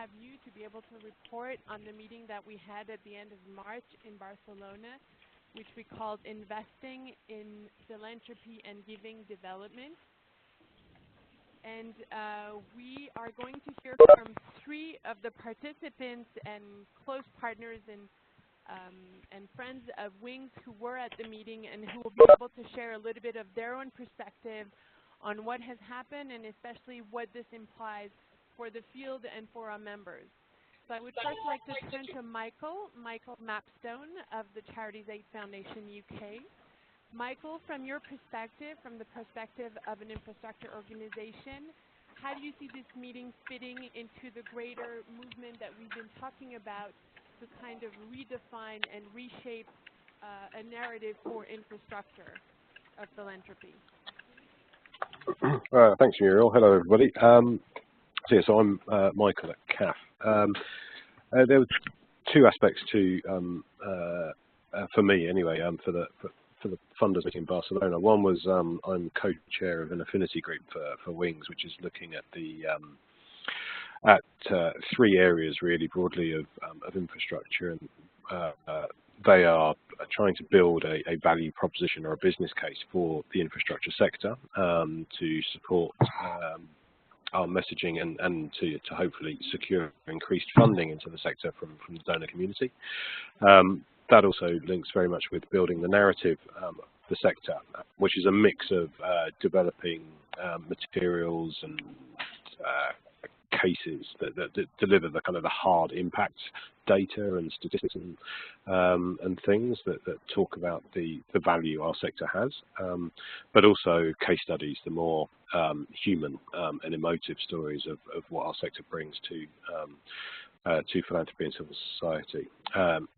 have you to be able to report on the meeting that we had at the end of March in Barcelona, which we called Investing in Philanthropy and Giving Development. And we are going to hear from 3 of the participants and close partners and friends of Wings who were at the meeting and who will be able to share a little bit of their own perspective on what has happened and especially what this implies for the field and for our members. So I would first like to turn to Michael Mapstone of the Charities Aid Foundation UK. Michael, from your perspective, from the perspective of an infrastructure organization, how do you see this meeting fitting into the greater movement that we've been talking about to kind of redefine and reshape a narrative for infrastructure of philanthropy? Thanks, Muriel. Hello, everybody. So I'm Michael at CAF. There were 2 aspects to, for me anyway, for the funders meeting in Barcelona. One was I'm co-chair of an affinity group for Wings, which is looking at the at 3 areas really broadly of infrastructure, and they are trying to build a value proposition or a business case for the infrastructure sector to support our messaging and to hopefully secure increased funding into the sector from the donor community. That also links very much with building the narrative of the sector, which is a mix of developing materials and cases that deliver the kind of the hard impact data and statistics and things that talk about the value our sector has, but also case studies, the more human and emotive stories of what our sector brings to philanthropy and civil society.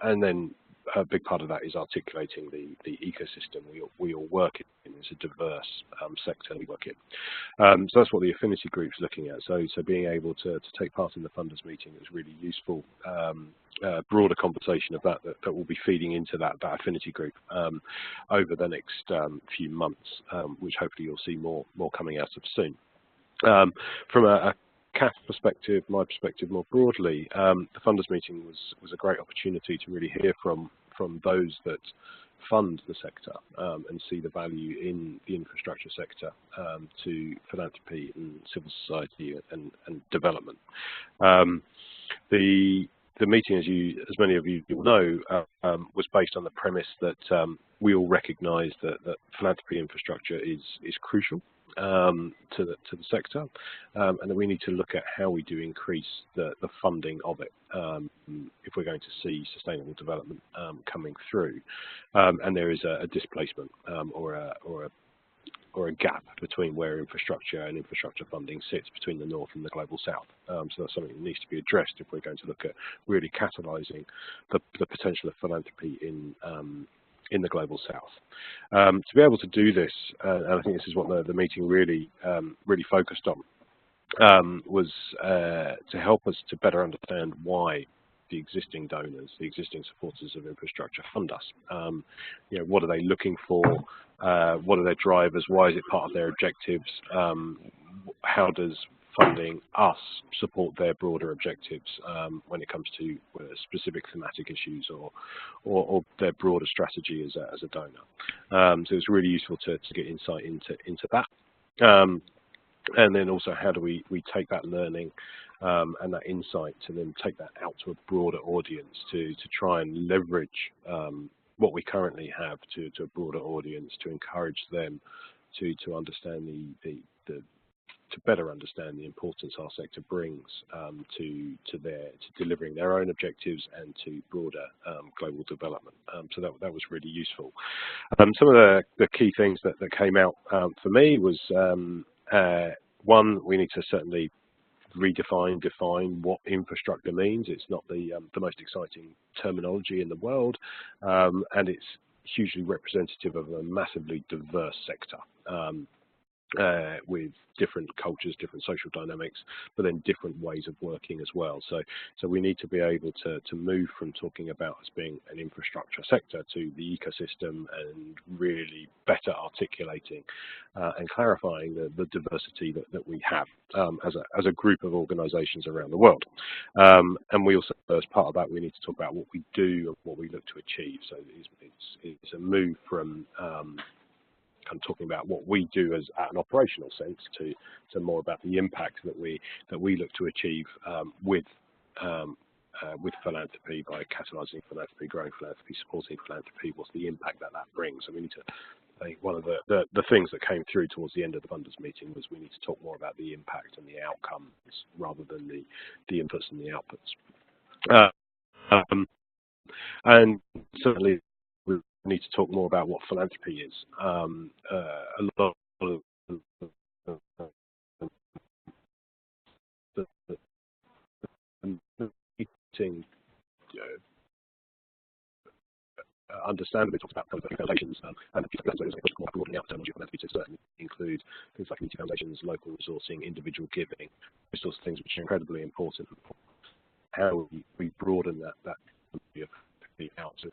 And then a big part of that is articulating the ecosystem we all work in. It's a diverse sector we work in. So that's what the affinity group's looking at. So being able to take part in the funders meeting is really useful. Broader conversation of that will be feeding into that affinity group over the next few months, which hopefully you'll see more coming out of soon. From a CAF perspective, my perspective more broadly, the funders meeting was a great opportunity to really hear from those that fund the sector and see the value in the infrastructure sector to philanthropy and civil society and development. The meeting, as many of you will know, was based on the premise that we all recognise that philanthropy infrastructure is crucial to the sector, and that we need to look at how we do increase the funding of it if we're going to see sustainable development coming through. And there is a displacement or a gap between where infrastructure and infrastructure funding sits between the North and the Global South. So that's something that needs to be addressed if we're going to look at really catalysing the potential of philanthropy in the Global South. To be able to do this, and I think this is what the meeting really focused on, was to help us to better understand why the existing donors, the existing supporters of infrastructure fund us. What are they looking for? What are their drivers? Why is it part of their objectives? How does funding us support their broader objectives when it comes to specific thematic issues or their broader strategy as a donor? So it's really useful to get insight into that. And then also, how do we take that learning and that insight to then take that out to a broader audience to try and leverage what we currently have to a broader audience, to encourage them to understand to better understand the importance our sector brings to delivering their own objectives and to broader global development. So that was really useful. Some of the key things that came out for me was one, we need to certainly define what infrastructure means. It's not the most exciting terminology in the world, and it's hugely representative of a massively diverse sector. with different cultures, different social dynamics, but then different ways of working as well. So we need to be able to move from talking about us being an infrastructure sector to the ecosystem, and really better articulating and clarifying the diversity that we have as a group of organisations around the world. And we also, as part of that, we need to talk about what we do and what we look to achieve. So it's a move from kind of talking about what we do as at an operational sense to more about the impact that we look to achieve with philanthropy, by catalysing philanthropy, growing philanthropy, supporting philanthropy. What's the impact that brings? And we need to, I think one of the things that came through towards the end of the funders meeting was we need to talk more about the impact and the outcomes rather than the inputs and the outputs. And certainly we need to talk more about what philanthropy is. A lot of the meeting understandably talks about philanthropy foundations, and more broadly out terminology philanthropy to certainly include things like community foundations, local resourcing, individual giving, those sorts of things which are incredibly important. How we broaden that out to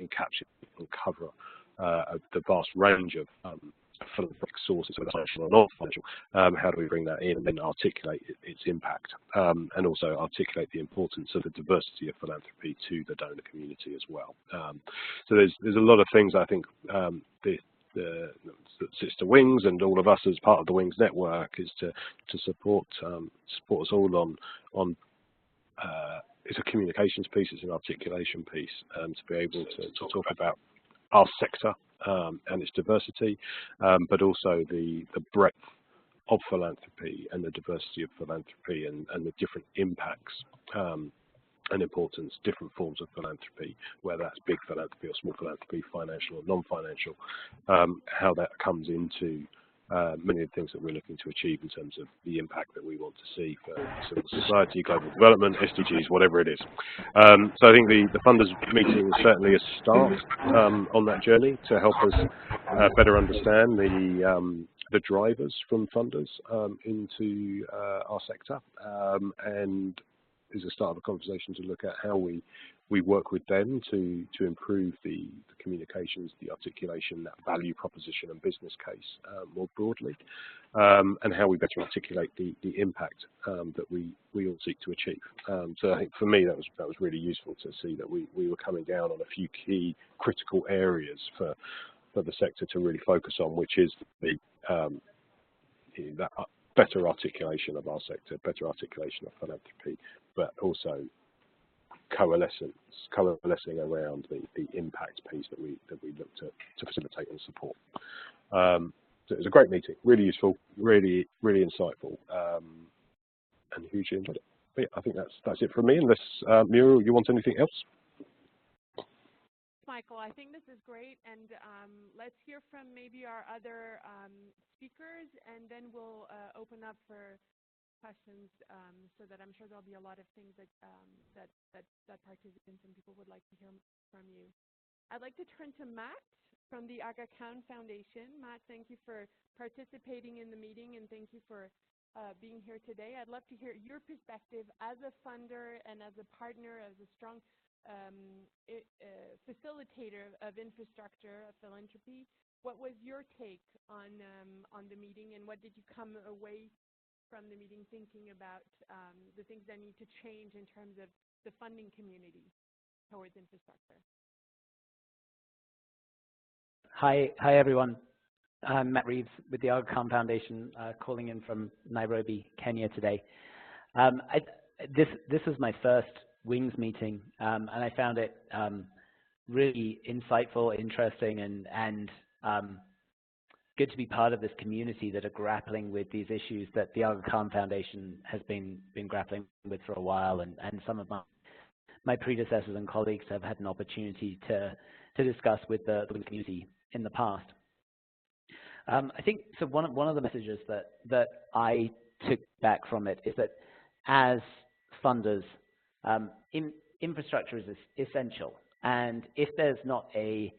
encapsulate and cover the vast range of philanthropic sources, whether financial or non-financial. How do we bring that in and then articulate its impact, and also articulate the importance of the diversity of philanthropy to the donor community as well. So there's a lot of things I think the sister Wings and all of us as part of the Wings network is to support us all on it's a communications piece, it's an articulation piece, to be able to talk about our sector and its diversity, but also the breadth of philanthropy and the diversity of philanthropy and the different impacts and importance, different forms of philanthropy, whether that's big philanthropy or small philanthropy, financial or non-financial, how that comes into many of the things that we're looking to achieve in terms of the impact that we want to see for civil society, global development, SDGs, whatever it is. So I think the funders meeting is certainly a start on that journey to help us better understand the drivers from funders into our sector, and is a start of a conversation to look at how we work with them to improve the communications, the articulation, that value proposition and business case more broadly, and how we better articulate the impact that we all seek to achieve. So I think for me that was really useful to see that we were coming down on a few key critical areas for the sector to really focus on, which is that better articulation of our sector, better articulation of philanthropy, but also coalescing around the impact piece that we look to facilitate and support. So it was a great meeting, really useful, really insightful, and hugely enjoyed it. But yeah, I think that's it from me. Unless Muriel, you want anything else? Michael, I think this is great, and let's hear from maybe our other speakers, and then we'll open up for questions, so that I'm sure there'll be a lot of things that participants and people would like to hear from you. I'd like to turn to Matt from the Aga Khan Foundation. Matt, thank you for participating in the meeting, and thank you for being here today. I'd love to hear your perspective as a funder and as a partner, as a strong facilitator of infrastructure, of philanthropy. What was your take on the meeting, and what did you come away from the meeting thinking about the things that need to change in terms of the funding community towards infrastructure? Hi everyone. I'm Matt Reeves with the Aga Khan Foundation, calling in from Nairobi, Kenya today. This is my first Wings meeting, and I found it really insightful, interesting, and good to be part of this community that are grappling with these issues that the Aga Khan Foundation has been grappling with for a while, and some of my predecessors and colleagues have had an opportunity to discuss with the community in the past. I think so. One of the messages that I took back from it is that as funders, infrastructure is essential, and if there's not a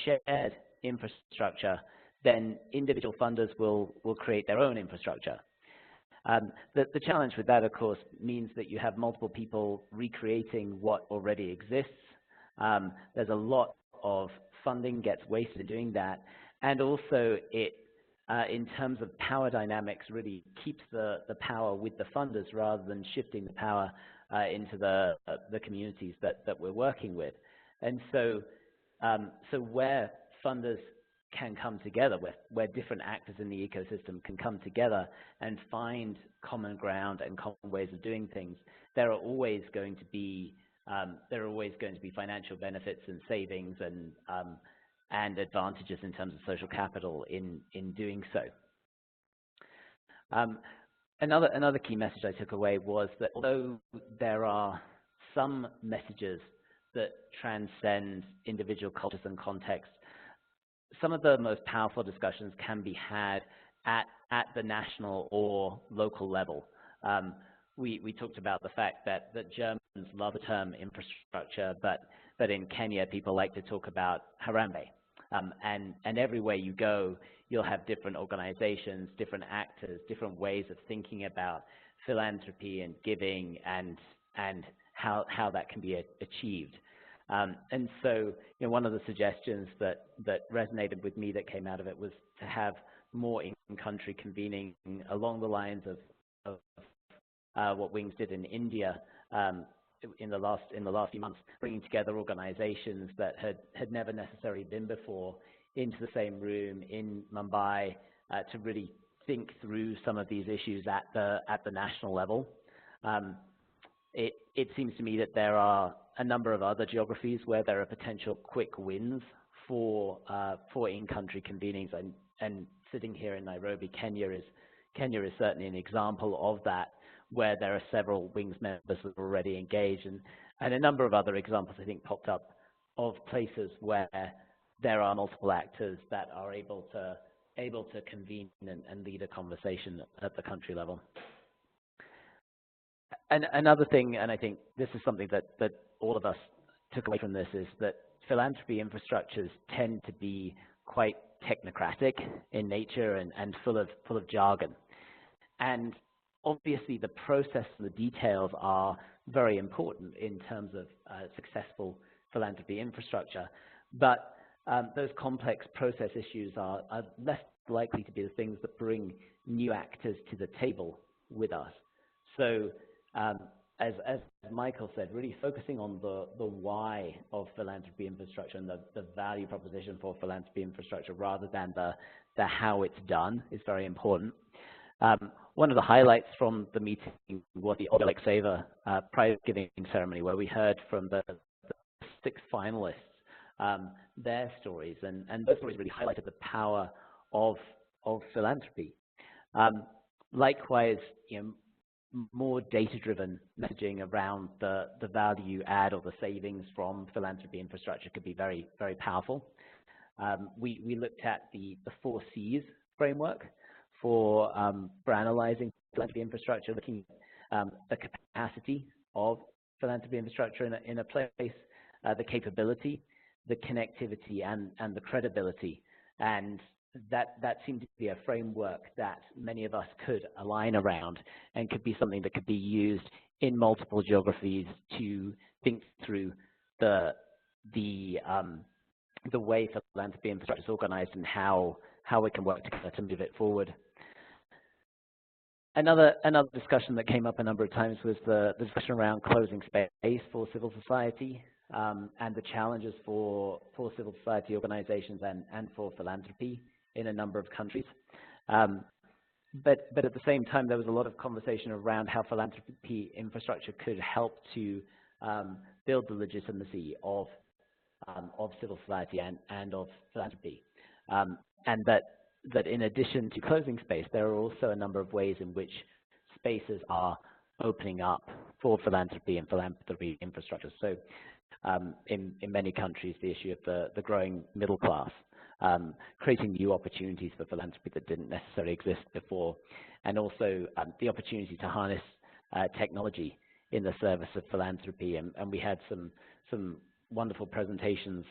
shared infrastructure, then individual funders will create their own infrastructure. The challenge with that, of course, means that you have multiple people recreating what already exists. There's a lot of funding gets wasted in doing that, and also it, in terms of power dynamics, really keeps the power with the funders rather than shifting the power into the communities that we're working with. And so, so where funders can come together, where different actors in the ecosystem can come together and find common ground and common ways of doing things, there are always going to be financial benefits and savings and advantages in terms of social capital in doing so. Another key message I took away was that although there are some messages that transcend individual cultures and contexts, some of the most powerful discussions can be had at the national or local level. We talked about the fact that Germans love the term infrastructure, but in Kenya people like to talk about Harambee. And everywhere you go, you'll have different organizations, different actors, different ways of thinking about philanthropy and giving and how that can be achieved. And so, one of the suggestions that resonated with me that came out of it was to have more in-country convening along the lines of what Wings did in India in the last few months, bringing together organizations that had never necessarily been before into the same room in Mumbai to really think through some of these issues at the national level. It seems to me that there are a number of other geographies where there are potential quick wins for in-country convenings, and sitting here in Nairobi, Kenya is certainly an example of that, where there are several Wings members that are already engaged, and a number of other examples I think popped up of places where there are multiple actors that are able to convene and lead a conversation at the country level. And another thing, and I think this is something that all of us took away from this, is that philanthropy infrastructures tend to be quite technocratic in nature and full of jargon. And obviously the process and the details are very important in terms of successful philanthropy infrastructure, but those complex process issues are less likely to be the things that bring new actors to the table with us. So as Michael said, really focusing on the why of philanthropy infrastructure and the value proposition for philanthropy infrastructure rather than the how it's done is very important. One of the highlights from the meeting was the Obelix Saver prize giving ceremony, where we heard from the 6 finalists their stories, and those stories really highlighted the power of philanthropy. Likewise, more data-driven messaging around the value add or the savings from philanthropy infrastructure could be very, very powerful. We looked at the 4 C's framework for analyzing philanthropy infrastructure, looking at the capacity of philanthropy infrastructure in a place, the capability, the connectivity, and the credibility. And that seemed to be a framework that many of us could align around and could be something that could be used in multiple geographies to think through the way philanthropy infrastructure is organized and how we can work together to move it forward. Another discussion that came up a number of times was the discussion around closing space for civil society and the challenges for civil society organizations and for philanthropy in a number of countries. But at the same time, there was a lot of conversation around how philanthropy infrastructure could help to build the legitimacy of civil society and of philanthropy. And that in addition to closing space, there are also a number of ways in which spaces are opening up for philanthropy and philanthropy infrastructure. So in many countries, the issue of the growing middle class, creating new opportunities for philanthropy that didn't necessarily exist before, and also the opportunity to harness technology in the service of philanthropy. And we had some wonderful presentations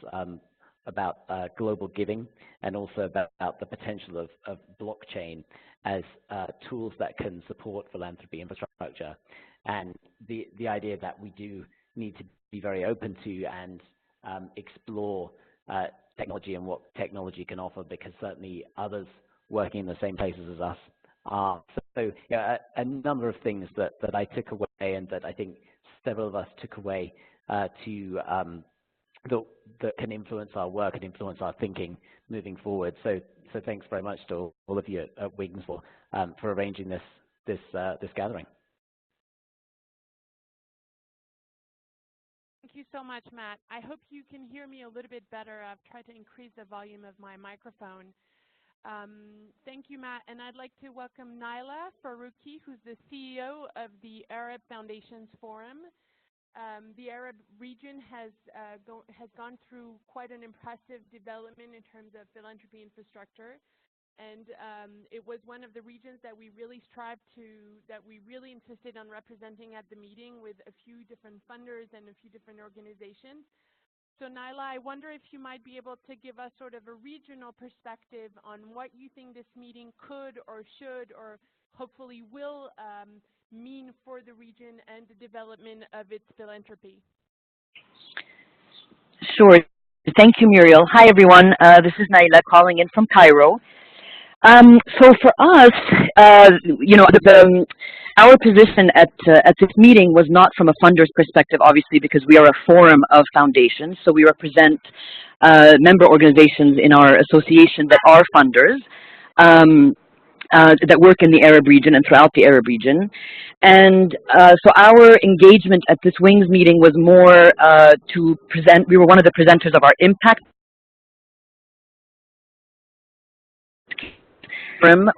about global giving, and also about the potential of blockchain as tools that can support philanthropy infrastructure, and the idea that we do need to be very open to and explore technology and what technology can offer, because certainly others working in the same places as us are. So yeah, a number of things that I took away, and that I think several of us took away that can influence our work and influence our thinking moving forward. So thanks very much to all of you at Wings for arranging this gathering. Thank you so much, Matt. I hope you can hear me a little bit better. I've tried to increase the volume of my microphone. Thank you, Matt. And I'd like to welcome Nyla Faruqi, who's the CEO of the Arab Foundations Forum. The Arab region has gone through quite an impressive development in terms of philanthropy infrastructure. And it was one of the regions that we really insisted on representing at the meeting, with a few different funders and a few different organizations. So Nyla, I wonder if you might be able to give us sort of a regional perspective on what you think this meeting could or should or hopefully will mean for the region and the development of its philanthropy. Sure. Thank you, Muriel. Hi, everyone. This is Nyla calling in from Cairo. So for us, our position at this meeting was not from a funder's perspective, obviously, because we are a forum of foundations. So we represent member organizations in our association that are funders that work in the Arab region and throughout the Arab region. And so our engagement at this Wings meeting was more to present. We were one of the presenters of our impact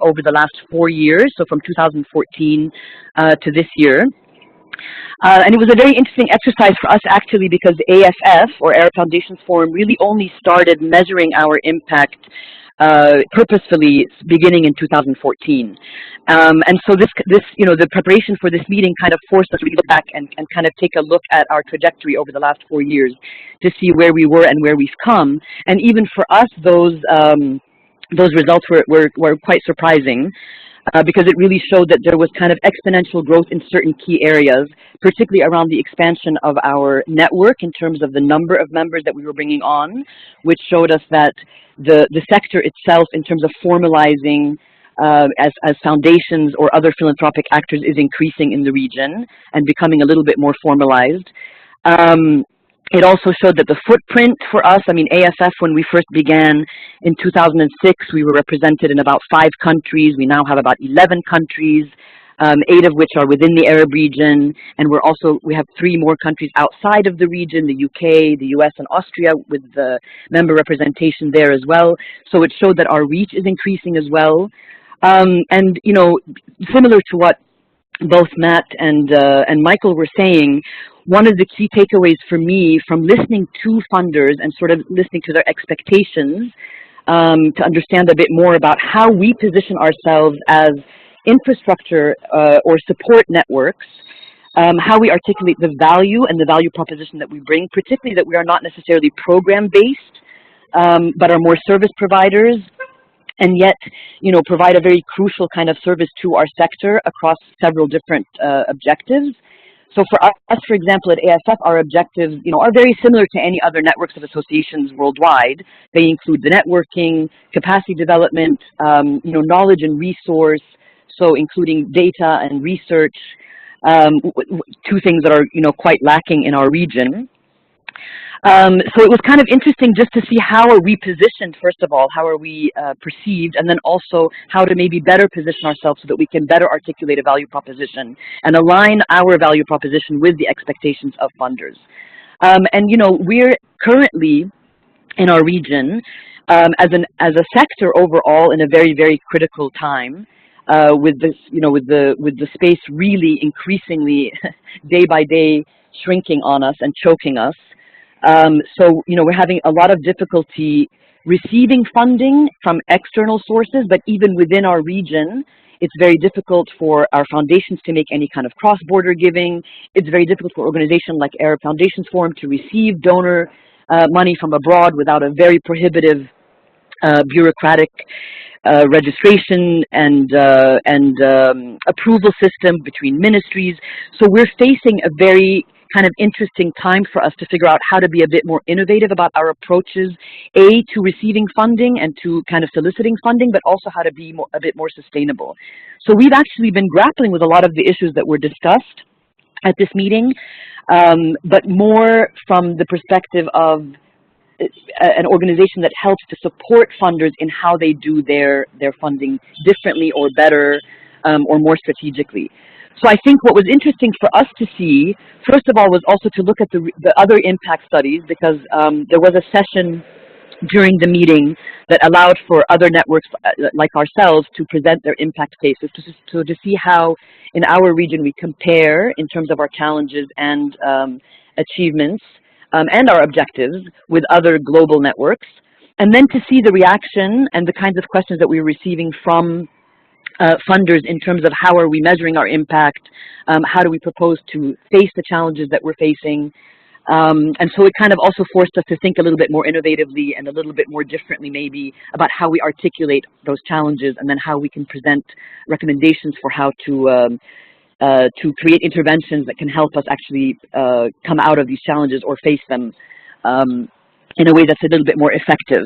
over the last 4 years, so from 2014 to this year. And it was a very interesting exercise for us, actually, because AFF, or Arab Foundations Forum, really only started measuring our impact purposefully beginning in 2014. And so the preparation for this meeting kind of forced us to look back and kind of take a look at our trajectory over the last 4 years to see where we were and where we've come. And even for us, those results were quite surprising, because it really showed that there was kind of exponential growth in certain key areas, particularly around the expansion of our network in terms of the number of members that we were bringing on, which showed us that the sector itself, in terms of formalizing as foundations or other philanthropic actors, is increasing in the region and becoming a little bit more formalized. It also showed that the footprint for us, I mean, AFF, when we first began in 2006, we were represented in about 5 countries. We now have about 11 countries, 8 of which are within the Arab region. And we have 3 more countries outside of the region, the UK, the US, and Austria, with the member representation there as well. So it showed that our reach is increasing as well. And, similar to what both Matt and Michael were saying, one of the key takeaways for me from listening to funders and sort of listening to their expectations to understand a bit more about how we position ourselves as infrastructure or support networks, how we articulate the value and the value proposition that we bring, particularly that we are not necessarily program-based, but are more service providers, and yet, provide a very crucial kind of service to our sector across several different objectives. So for us, for example, at AFF, our objectives, are very similar to any other networks of associations worldwide. They include the networking, capacity development, knowledge and resource, so including data and research, 2 things that are, quite lacking in our region. So it was kind of interesting just to see how are we positioned, first of all, how are we perceived, and then also how to maybe better position ourselves so that we can better articulate a value proposition and align our value proposition with the expectations of funders. And we're currently in our region as a sector overall in a very, very critical time. With this, with the space really increasingly day by day shrinking on us and choking us. So, we're having a lot of difficulty receiving funding from external sources, but even within our region, it's very difficult for our foundations to make any kind of cross-border giving. It's very difficult for organizations like Arab Foundations Forum to receive donor money from abroad without a very prohibitive bureaucratic registration and approval system between ministries. So we're facing a very kind of interesting time for us to figure out how to be a bit more innovative about our approaches, to receiving funding and to kind of soliciting funding, but also how to be a bit more sustainable. So we've actually been grappling with a lot of the issues that were discussed at this meeting, but more from the perspective of an organization that helps to support funders in how they do their funding differently or better or more strategically. So I think what was interesting for us to see, first of all, was also to look at the other impact studies, because there was a session during the meeting that allowed for other networks like ourselves to present their impact cases, to see how in our region we compare in terms of our challenges and achievements and our objectives with other global networks, and then to see the reaction and the kinds of questions that we were receiving from funders in terms of how are we measuring our impact, how do we propose to face the challenges that we're facing. And so it kind of also forced us to think a little bit more innovatively and a little bit more differently maybe about how we articulate those challenges, and then how we can present recommendations for how to create interventions that can help us actually come out of these challenges or face them in a way that's a little bit more effective.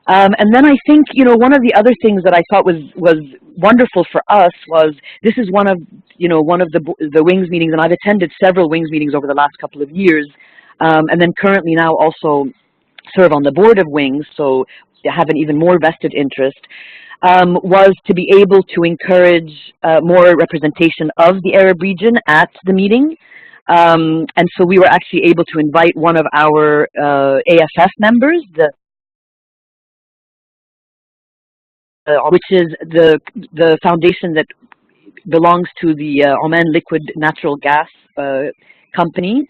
And then I think, one of the other things that I thought was wonderful for us was, this is one of the WINGS meetings, and I've attended several WINGS meetings over the last couple of years, and then currently now also serve on the board of WINGS, so have an even more vested interest, was to be able to encourage more representation of the Arab region at the meeting. And so we were actually able to invite one of our AFF members, which is the foundation that belongs to the Oman Liquid Natural Gas company,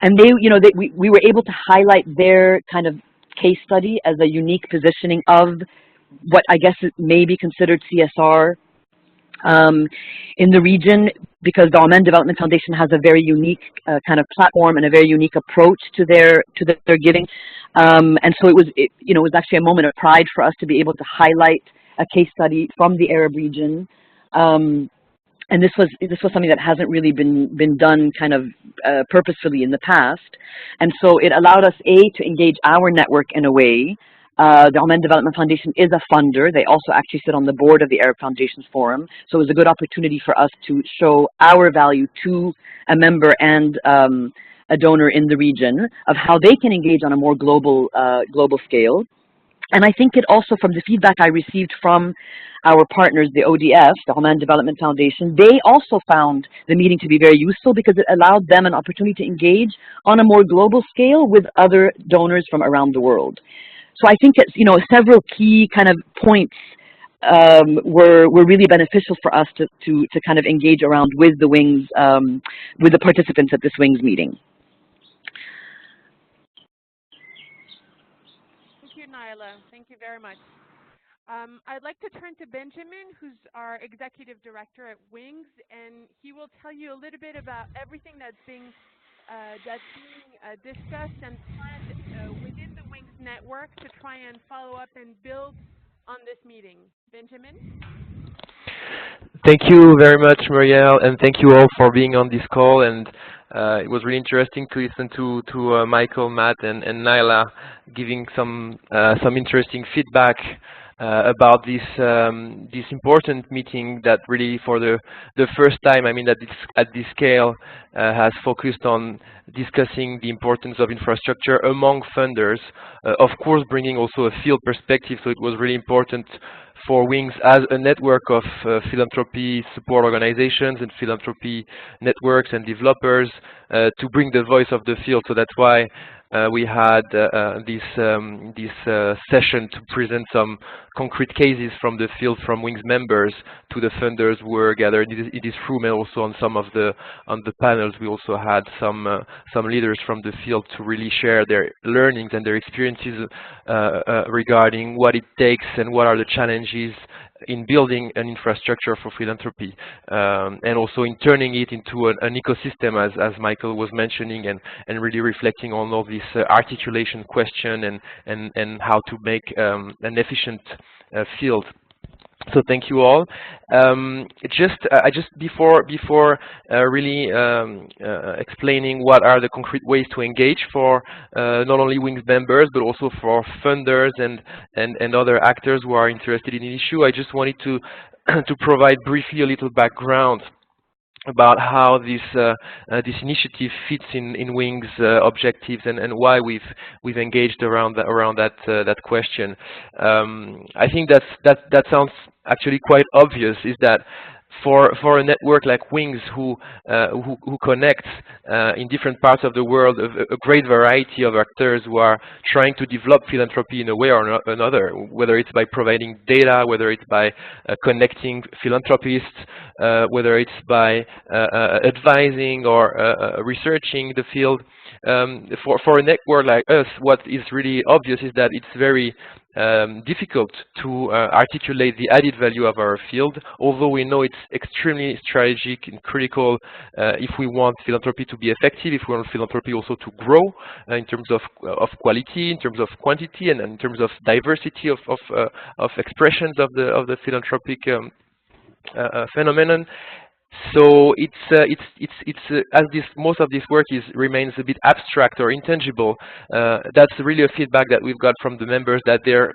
and we were able to highlight their kind of case study as a unique positioning of what I guess may be considered CSR in the region, because the Oman Development Foundation has a very unique kind of platform and a very unique approach to their giving, and so it was actually a moment of pride for us to be able to highlight a case study from the Arab region, and this was something that hasn't really been done kind of purposefully in the past, and so it allowed us to engage our network in a way. The Oman Development Foundation is a funder. They also actually sit on the board of the Arab Foundations Forum, so it was a good opportunity for us to show our value to a member and a donor in the region of how they can engage on a more global scale. And I think it also, from the feedback I received from our partners, the ODF, the Oman Development Foundation, they also found the meeting to be very useful, because it allowed them an opportunity to engage on a more global scale with other donors from around the world. So I think it's, several key kind of points were really beneficial for us to kind of engage around with the WINGS, with the participants at this WINGS meeting. Thank you, Nyla. Thank you very much. I'd like to turn to Benjamin, who's our executive director at WINGS, and he will tell you a little bit about everything that's being discussed and planned within the WINGS network to try and follow up and build on this meeting. Benjamin? Thank you very much, Muriel, and thank you all for being on this call. And it was really interesting to listen to Michael, Matt, and Nyla giving some interesting feedback about this important meeting that really, for the first time, that at this scale, has focused on discussing the importance of infrastructure among funders, of course bringing also a field perspective. So it was really important for WINGS as a network of philanthropy support organizations and philanthropy networks and developers to bring the voice of the field. So that's why we had this session to present some concrete cases from the field, from WINGS members to the funders who were gathered in this room, and also on some of the panels we also had some leaders from the field to really share their learnings and their experiences regarding what it takes and what are the challenges in building an infrastructure for philanthropy, and also in turning it into an ecosystem, as Michael was mentioning, and really reflecting on all this articulation question and how to make an efficient field. So thank you all. Just before really explaining what are the concrete ways to engage for not only Wings members but also for funders and other actors who are interested in the issue, I just wanted to to provide briefly a little background about how this initiative fits in Wings objectives and why we've engaged around that question. I think that sounds actually quite obvious. Is that for a network like Wings who connects in different parts of the world a great variety of actors who are trying to develop philanthropy in a way or another, whether it's by providing data, whether it's by connecting philanthropists, whether it's by advising or researching the field. For a network like us, what is really obvious is that it's very difficult to articulate the added value of our field, although we know it's extremely strategic and critical if we want philanthropy to be effective, if we want philanthropy also to grow in terms of quality, in terms of quantity, and in terms of diversity of expressions of the philanthropic phenomenon. So as most of this work remains a bit abstract or intangible, that's really a feedback that we've got from the members, that they're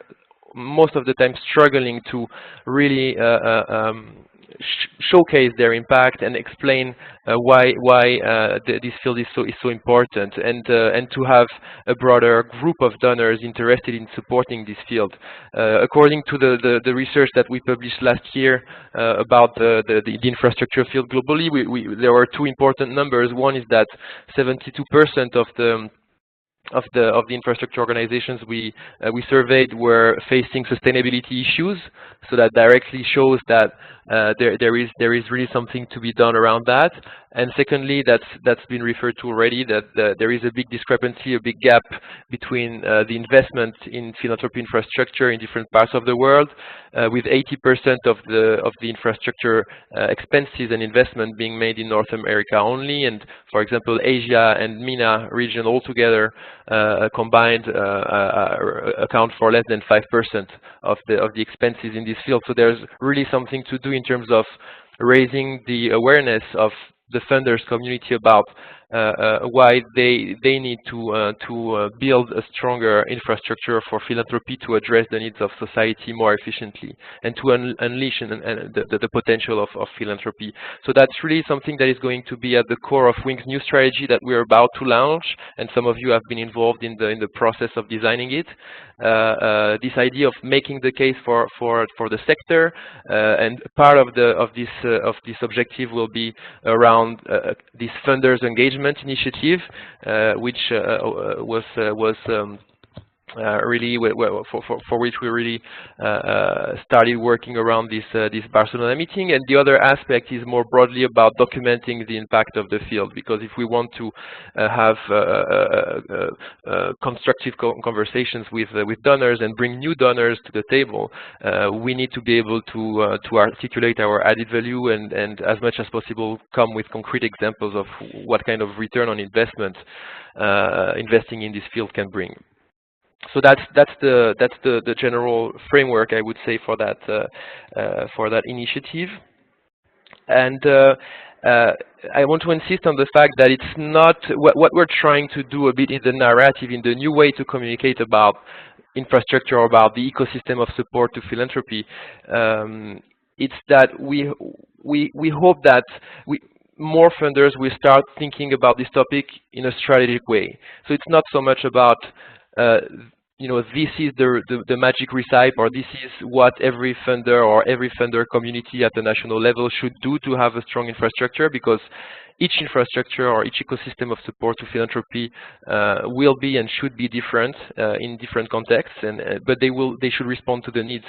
most of the time struggling to really showcase their impact and explain why this field is so important, and to have a broader group of donors interested in supporting this field. According to the research that we published last year about the infrastructure field globally, there were two important numbers. One is that 72% of the infrastructure organizations we surveyed were facing sustainability issues, so that directly shows that there is really something to be done around that. And secondly, that's been referred to already, that there is a big discrepancy, a big gap between the investment in philanthropy infrastructure in different parts of the world, with 80% of the infrastructure expenses and investment being made in North America only, and for example Asia and MENA region altogether combined account for less than 5% of the expenses in this field. So there's really something to do in terms of raising the awareness of the funders community about why they need to build a stronger infrastructure for philanthropy to address the needs of society more efficiently, and to unleash the potential of philanthropy. So that's really something that is going to be at the core of Wings' new strategy that we're about to launch, and some of you have been involved in the process of designing it. This idea of making the case for the sector, and part of this objective will be around this funders engagement initiative, which was really for which we really started working around this Barcelona meeting. And the other aspect is more broadly about documenting the impact of the field, because if we want to have constructive conversations with donors and bring new donors to the table, we need to be able to articulate our added value, and as much as possible come with concrete examples of what kind of return on investment investing in this field can bring. So that's the general framework, I would say, for that initiative. And I want to insist on the fact that it's not what we're trying to do a bit in the narrative, in the new way to communicate about infrastructure, or about the ecosystem of support to philanthropy. It's that we hope that more funders will start thinking about this topic in a strategic way. So it's not so much about this is the magic recipe, or this is what every funder or every funder community at the national level should do to have a strong infrastructure, because each infrastructure or each ecosystem of support to philanthropy will be and should be different in different contexts, but they should respond to the needs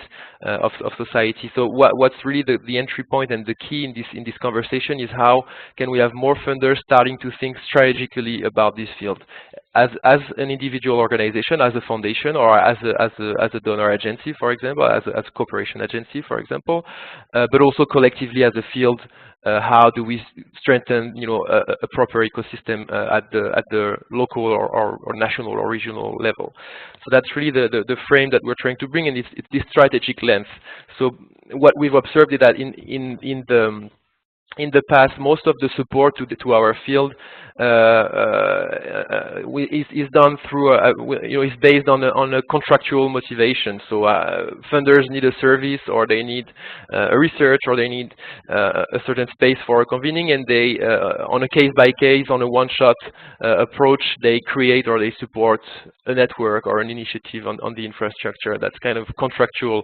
of society. So what's really the entry point and the key in this conversation is how can we have more funders starting to think strategically about this field, as an individual organization, as a foundation, or as a donor agency, for example, as a cooperation agency, for example, but also collectively as a field. How do we strengthen, a proper ecosystem at the local or national or regional level? So that's really the frame that we're trying to bring, and it's this strategic lens. So what we've observed is that in the past, most of the support to our field is done through, is based on a contractual motivation. So funders need a service, or they need a research, or they need a certain space for convening, and they, on a case-by-case, on a one-shot approach, they create or they support a network or an initiative on the infrastructure. That's kind of contractual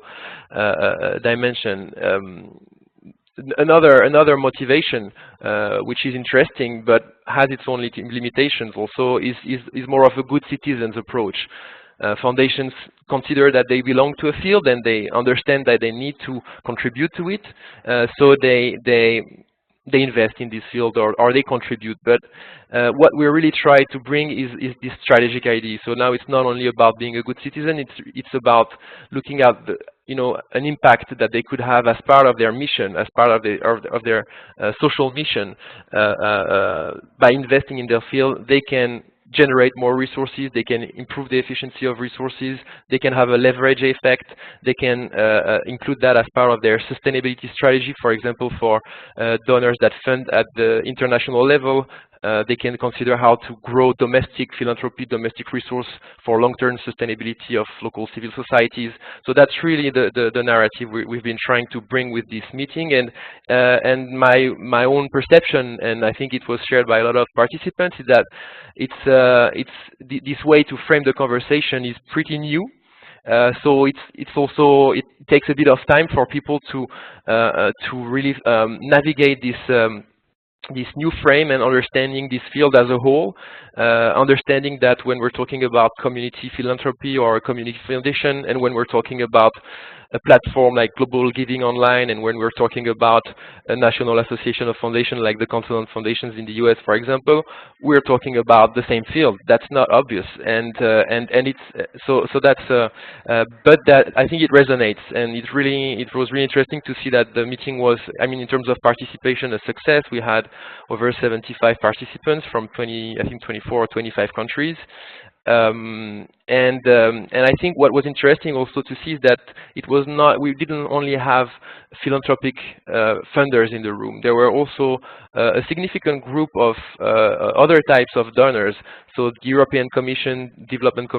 dimension. Another motivation, which is interesting but has its own limitations also, is more of a good citizens approach. Foundations consider that they belong to a field, and they understand that they need to contribute to it, so they invest in this field, or they contribute. But what we really try to bring is this strategic idea. So now it's not only about being a good citizen, it's about looking at an impact that they could have as part of their mission, as part of their social mission. By investing in their field, they can generate more resources, they can improve the efficiency of resources, they can have a leverage effect, they can include that as part of their sustainability strategy. For example, for donors that fund at the international level, they can consider how to grow domestic philanthropy, domestic resource for long-term sustainability of local civil societies. So that's really the narrative we've been trying to bring with this meeting, and my own perception, and I think it was shared by a lot of participants, is that this way to frame the conversation is pretty new. So it takes a bit of time for people to really navigate this new frame and understanding this field as a whole, understanding that when we're talking about community philanthropy or a community foundation, and when we're talking about a platform like Global Giving Online, and when we're talking about a national association of foundations like the Council on Foundations in the US, for example, we're talking about the same field. That's not obvious, and it's so that's but that I think it resonates, and it was really interesting to see that the meeting was, I mean, in terms of participation, a success. We had over 75 participants from 24 or 25 countries. And I think what was interesting also to see is that we didn't only have philanthropic funders in the room. There were also a significant group of other types of donors. So the European Commission Development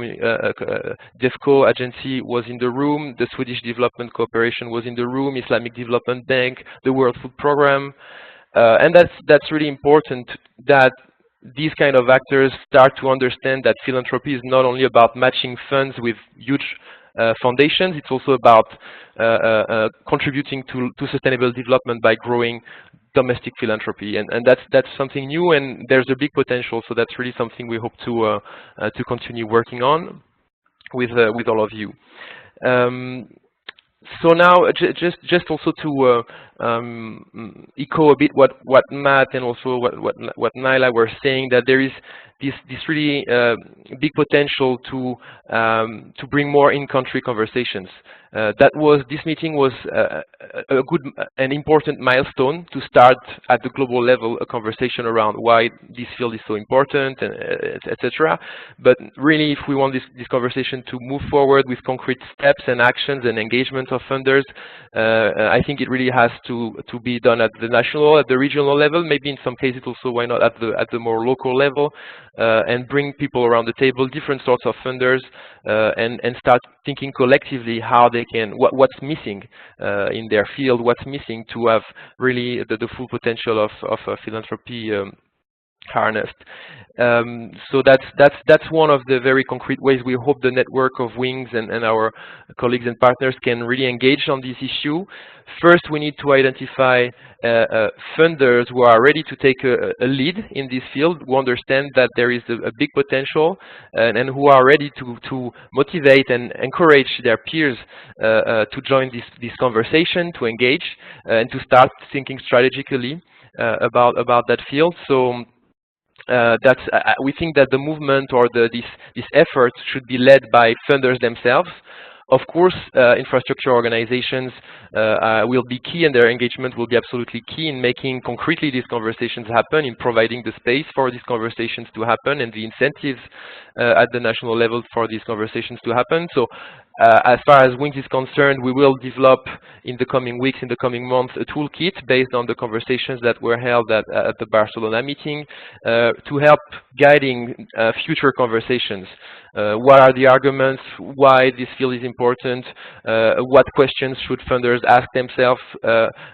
DEFCO agency was in the room, the Swedish Development Cooperation was in the room, Islamic Development Bank, the World Food Programme. And that's really important, that these kind of actors start to understand that philanthropy is not only about matching funds with huge foundations, it's also about contributing to sustainable development by growing domestic philanthropy, and that's something new, and there's a big potential. So that's really something we hope to continue working on with all of you. So now, just also to echo a bit what Matt and also what Nyla were saying, that there is this really big potential to bring more in-country conversations. This meeting was a good and important milestone to start at the global level a conversation around why this field is so important, and etc. But really, if we want this conversation to move forward with concrete steps and actions and engagement of funders, I think it really has to be done at the national, at the regional level, maybe in some cases also, why not at the more local level, and bring people around the table, different sorts of funders, and start thinking collectively how they can, what's missing in their field, what's missing to have really the full potential of philanthropy harnessed. So that's one of the very concrete ways we hope the network of Wings and our colleagues and partners can really engage on this issue. First, we need to identify funders who are ready to take a lead in this field, who understand that there is a big potential, and who are ready to motivate and encourage their peers to join this conversation, to engage, and to start thinking strategically about that field. So we think that the movement or this effort should be led by funders themselves. Of course, infrastructure organizations will be key, and their engagement will be absolutely key in making concretely these conversations happen, in providing the space for these conversations to happen and the incentives at the national level for these conversations to happen. So as far as Wings is concerned, we will develop in the coming weeks, in the coming months, a toolkit based on the conversations that were held at the Barcelona meeting to help guiding future conversations. What are the arguments? Why this field is important? What questions should funders ask themselves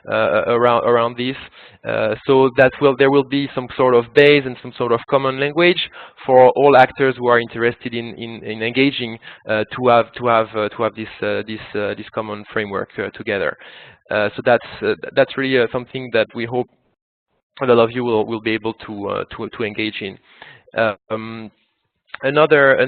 around this? So there will be some sort of base and some sort of common language for all actors who are interested in engaging to have this common framework together. So that's really something that we hope a lot of you will be able to engage in. Another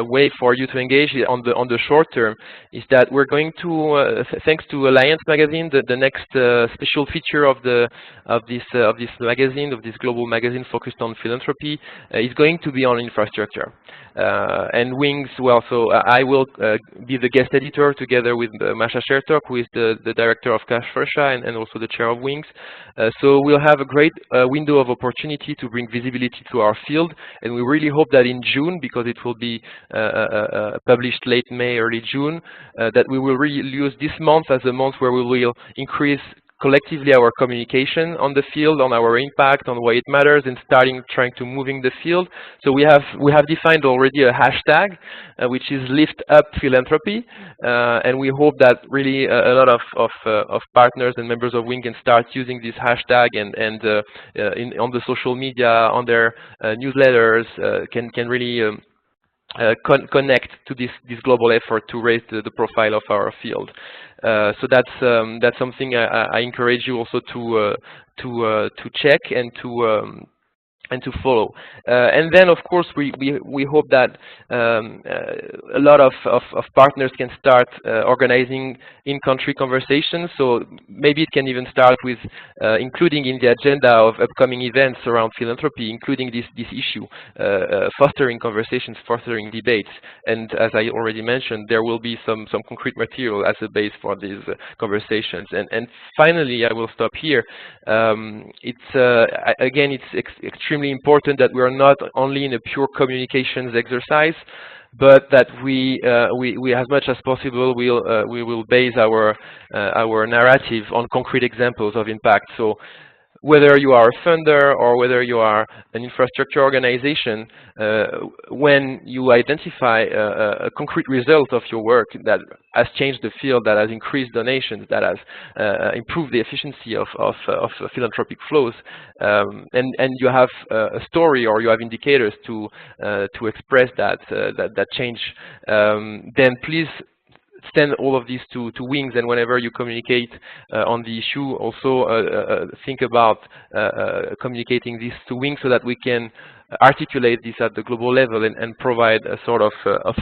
way for you to engage on the short term is that we're going to, thanks to Alliance magazine, the next special feature of this magazine, of this global magazine focused on philanthropy, is going to be on infrastructure. And Wings, well, so I will be the guest editor together with Masha Shertok, who is the director of Cash Russia and also the chair of Wings. So we'll have a great window of opportunity to bring visibility to our field, and we really hope that in June, because it will be published late May, early June, that we will really use this month as a month where we will increase collectively our communication on the field, on our impact, on why it matters, and trying to moving the field. So we have defined already a hashtag, which is Lift Up Philanthropy, and we hope that really a lot of partners and members of Wing can start using this hashtag and on the social media, on their newsletters, can really connect to this global effort to raise the profile of our field. So that's something I encourage you also to check and to follow. And then, of course, we hope that a lot of partners can start organizing in-country conversations. So maybe it can even start with including in the agenda of upcoming events around philanthropy, including this issue, fostering conversations, fostering debates. And as I already mentioned, there will be some concrete material as a base for these conversations. And finally, I will stop here. Again, it's extremely important that we are not only in a pure communications exercise, but that we as much as possible we will base our narrative on concrete examples of impact. So whether you are a funder or whether you are an infrastructure organization, when you identify a concrete result of your work that has changed the field, that has increased donations, that has improved the efficiency of philanthropic flows, and you have a story or you have indicators to express that change, then please send all of these to Wings, and whenever you communicate on the issue, also think about communicating this to Wings so that we can articulate this at the global level and provide a sort of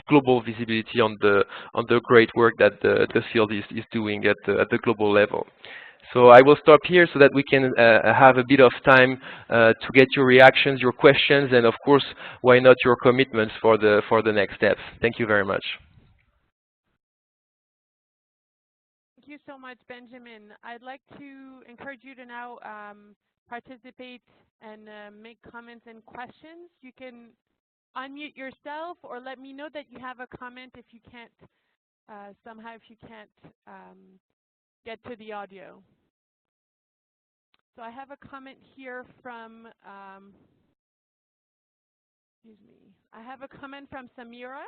global visibility on the great work that the field is doing at the global level. So I will stop here so that we can have a bit of time to get your reactions, your questions, and of course, why not your commitments for the next steps. Thank you very much. Thank you so much, Benjamin. I'd like to encourage you to now participate and make comments and questions. You can unmute yourself or let me know that you have a comment if you can't, if you can't get to the audio. So I have a comment here from, I have a comment from Samira.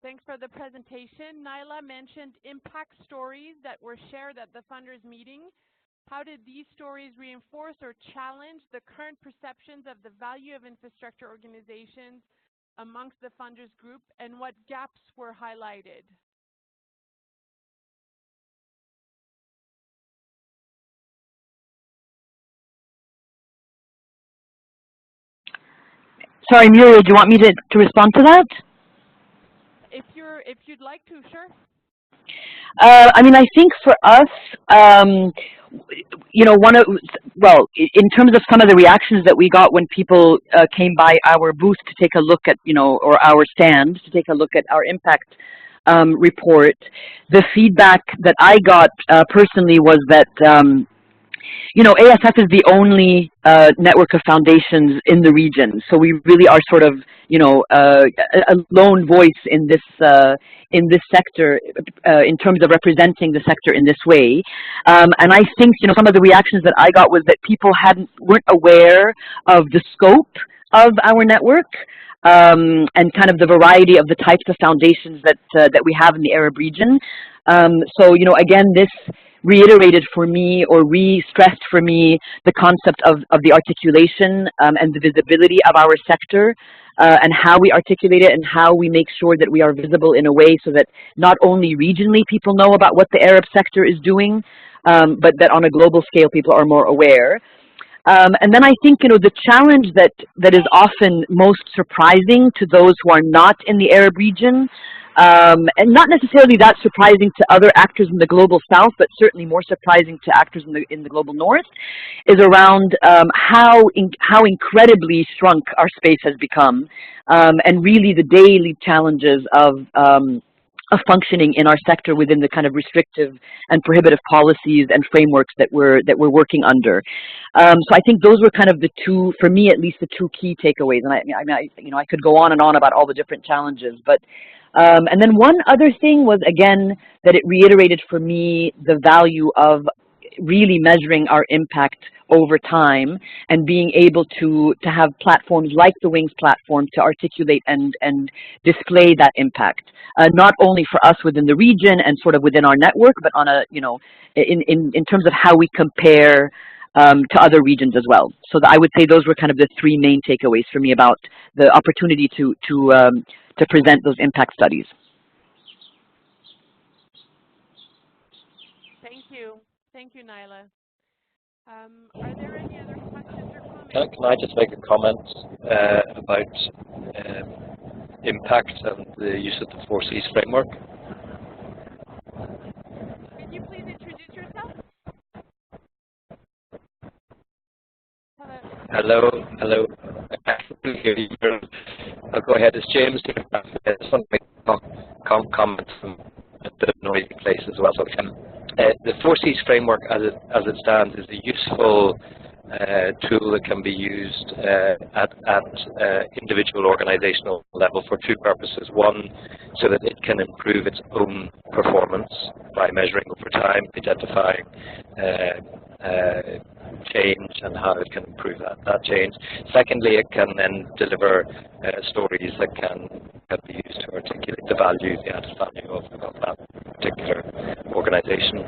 Thanks for the presentation. Nyla mentioned impact stories that were shared at the funders meeting. How did these stories reinforce or challenge the current perceptions of the value of infrastructure organizations amongst the funders group, and what gaps were highlighted? Sorry, Muriel, do you want me to respond to that? If you'd like to, sure. I mean, I think for us, you know, in terms of some of the reactions that we got when people came by our booth to take a look at, you know, or our stand to take a look at our impact report, the feedback that I got personally was that you know, ASF is the only network of foundations in the region, so we really are sort of, you know, a lone voice in this sector in terms of representing the sector in this way. And I think, you know, some of the reactions that I got was that people weren't aware of the scope of our network. And kind of the variety of the types of foundations that we have in the Arab region. So, you know, again, this reiterated for me, or re-stressed for me, the concept of the articulation and the visibility of our sector, and how we articulate it and how we make sure that we are visible in a way so that not only regionally people know about what the Arab sector is doing, but that on a global scale people are more aware. And then I think, you know, the challenge that is often most surprising to those who are not in the Arab region, and not necessarily that surprising to other actors in the global south, but certainly more surprising to actors in the global north, is around how incredibly shrunk our space has become, and really the daily challenges of functioning in our sector within the kind of restrictive and prohibitive policies and frameworks that we're working under. So I think those were kind of the two, for me at least, the two key takeaways. And I could go on and on about all the different challenges, but and then one other thing was, again, that it reiterated for me the value of really measuring our impact over time and being able to have platforms like the Wings platform to articulate and display that impact, not only for us within the region and sort of within our network, but on a, you know, in terms of how we compare to other regions as well. So I would say those were kind of the three main takeaways for me about the opportunity to present those impact studies. Thank you, Nyla. Are there any other questions or comments? Can I just make a comment about impact and the use of the 4Cs framework? Can you please introduce yourself? Hello. I can't hear you. I'll go ahead. It's James. I just want to make a comment from a bit of a noisy place as well. So, the 4Cs framework, as it stands, is a useful tool that can be used at individual organizational level for two purposes. One, so that it can improve its own performance by measuring over time, identifying change and how it can improve that change. Secondly, it can then deliver stories that can be used to articulate the value, the added value of that particular organization.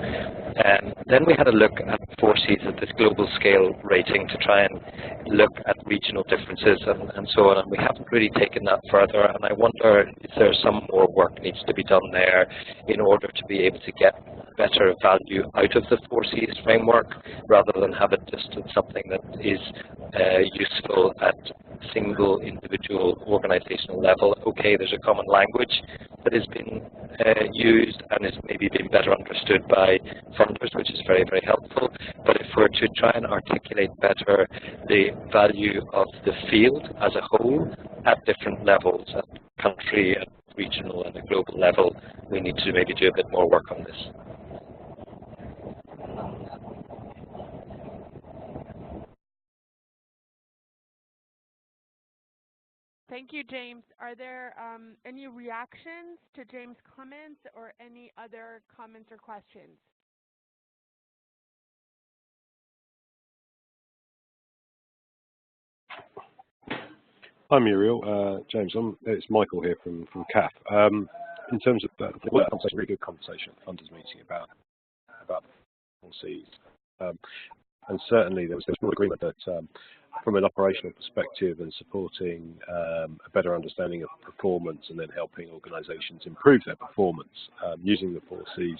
Then we had a look at 4Cs at this global scale rating to try and look at regional differences and so on, and we haven't really taken that further, and I wonder if there's some more work needs to be done there in order to be able to get better value out of the 4Cs framework, rather than have it just something that is useful at single individual organizational level. Okay, there's a common language that has been used and is maybe being better understood by funders, which is very, very helpful. But if we're to try and articulate better the value of the field as a whole at different levels, at country, at regional and a global level, we need to maybe do a bit more work on this. Thank you, James. Are there any reactions to James' comments or any other comments or questions? Hi, Muriel. James, it's Michael here from CAF. In terms of the conversation, really good conversation at the funders meeting about the 4Cs. and certainly there was broad agreement that from an operational perspective and supporting a better understanding of performance and then helping organisations improve their performance using the 4Cs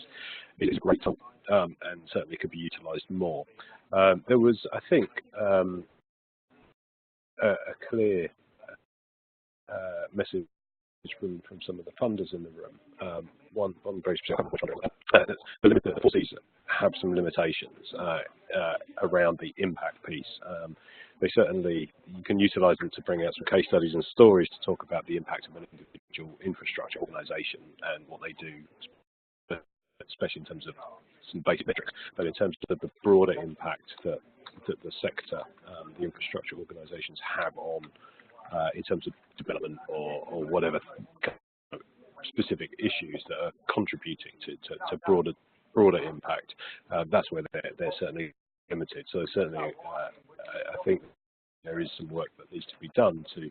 is a great tool and certainly could be utilised more. There was, I think, a clear message from some of the funders in the room. One very specific the 4Cs have some limitations around the impact piece. They certainly, you can utilise them to bring out some case studies and stories to talk about the impact of an individual infrastructure organisation and what they do, especially in terms of some basic metrics. But in terms of the broader impact that the sector, the infrastructure organisations have on in terms of development or whatever specific issues that are contributing to broader impact, that's where they're certainly limited. So certainly, I think there is some work that needs to be done to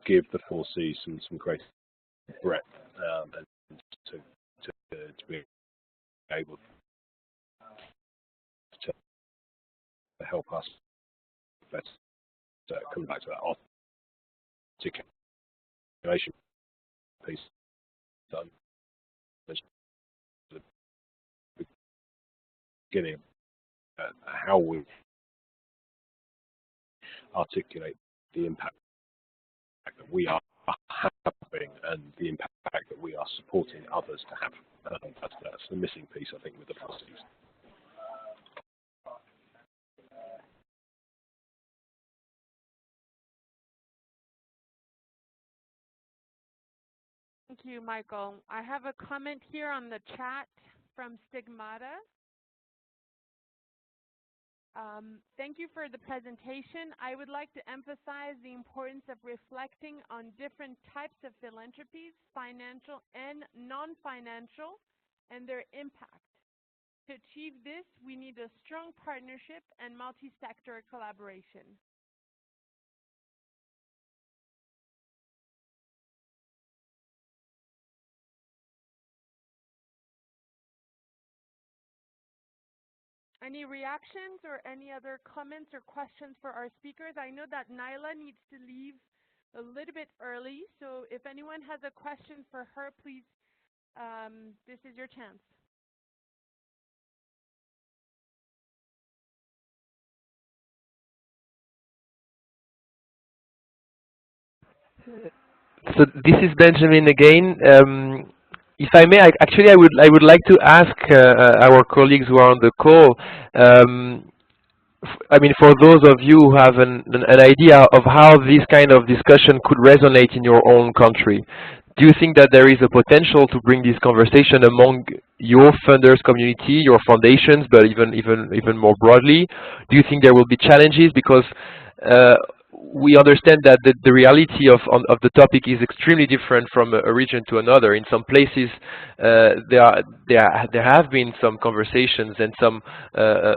give the 4Cs some greater breadth and to be able to help us better come back to that articulation piece done at the beginning, how we articulate the impact that we are having and the impact that we are supporting others to have. That's the missing piece, I think, with the 4Cs. Thank you, Michael. I have a comment here on the chat from Stigmata. Thank you for the presentation. I would like to emphasize the importance of reflecting on different types of philanthropies, financial and non-financial, and their impact. To achieve this, we need a strong partnership and multi-sector collaboration. Any reactions or any other comments or questions for our speakers? I know that Nyla needs to leave a little bit early, so if anyone has a question for her, please, this is your chance. So this is Benjamin again. If I may, I would like to ask our colleagues who are on the call. I mean, for those of you who have an idea of how this kind of discussion could resonate in your own country, do you think that there is a potential to bring this conversation among your funders community, your foundations, but even more broadly? Do you think there will be challenges because we understand that the reality of the topic is extremely different from a region to another. In some places, there have been some conversations and some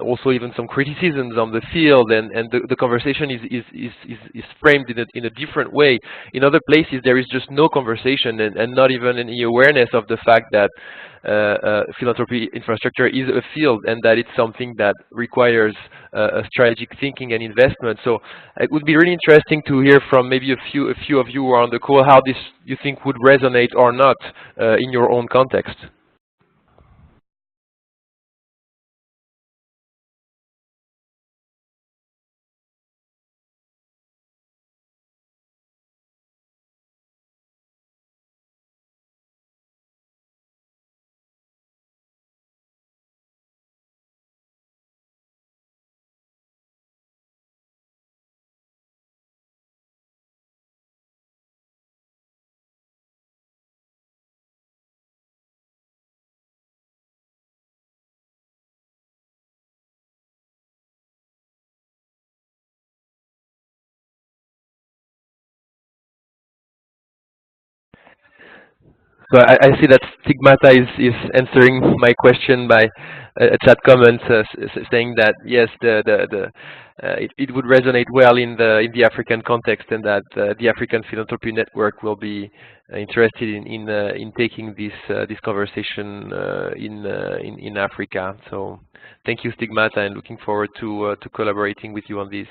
also even some criticisms on the field, and the conversation is framed in a different way. In other places, there is just no conversation and not even any awareness of the fact that philanthropy infrastructure is a field and that it's something that requires strategic thinking and investment. So it would be really interesting to hear from maybe a few of you who are on the call how this you think would resonate or not in your own context. So I see that Stigmata is answering my question by a chat comment saying that yes, it would resonate well in the African context, and that the African Philanthropy Network will be interested in taking this conversation in Africa. So thank you, Stigmata, and looking forward to collaborating with you on this.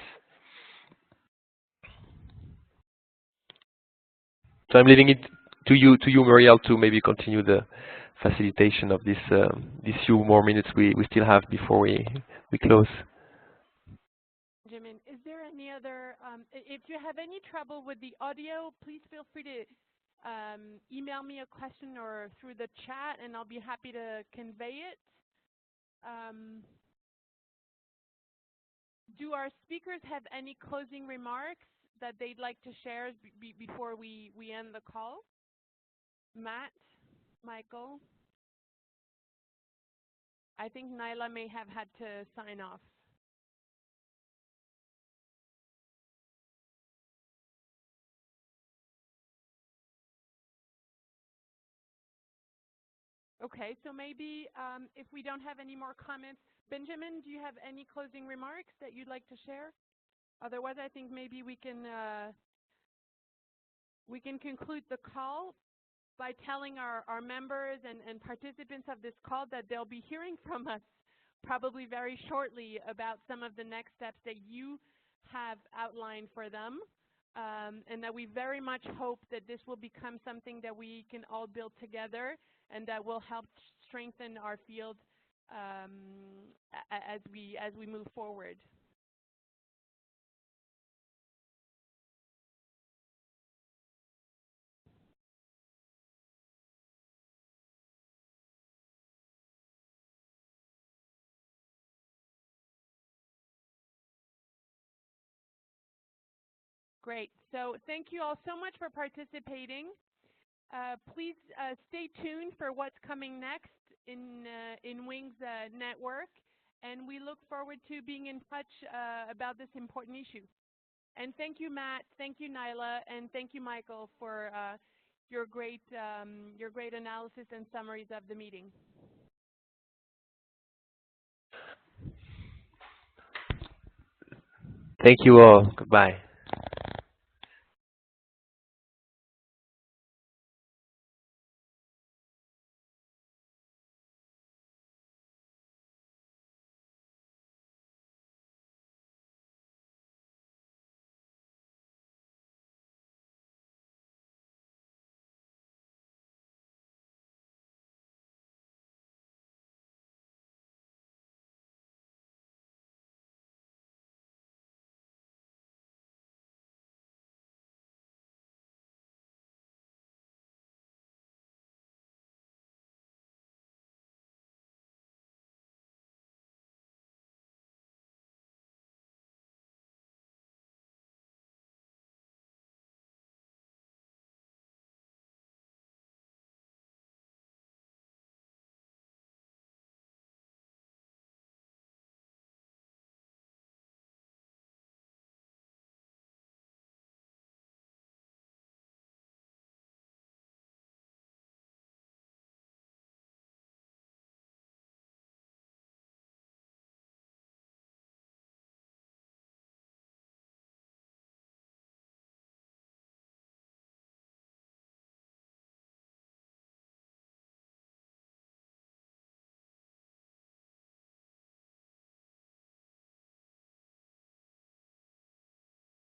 So I'm leaving it to you, Muriel, to maybe continue the facilitation of this these few more minutes we still have before we close. Benjamin, is there any other, if you have any trouble with the audio, please feel free to email me a question or through the chat, and I'll be happy to convey it. Do our speakers have any closing remarks that they'd like to share before we end the call? Matt, Michael? I think Nyla may have had to sign off. Okay, so maybe if we don't have any more comments, Benjamin, do you have any closing remarks that you'd like to share? Otherwise, I think maybe we can conclude the call by telling our members and participants of this call that they'll be hearing from us probably very shortly about some of the next steps that you have outlined for them, and that we very much hope that this will become something that we can all build together and that will help strengthen our field as we move forward. Great. So thank you all so much for participating. Please stay tuned for what's coming next in Wings Network, and we look forward to being in touch about this important issue. And thank you, Matt. Thank you, Nyla, and thank you, Michael, for your great analysis and summaries of the meeting. Thank you all. Goodbye.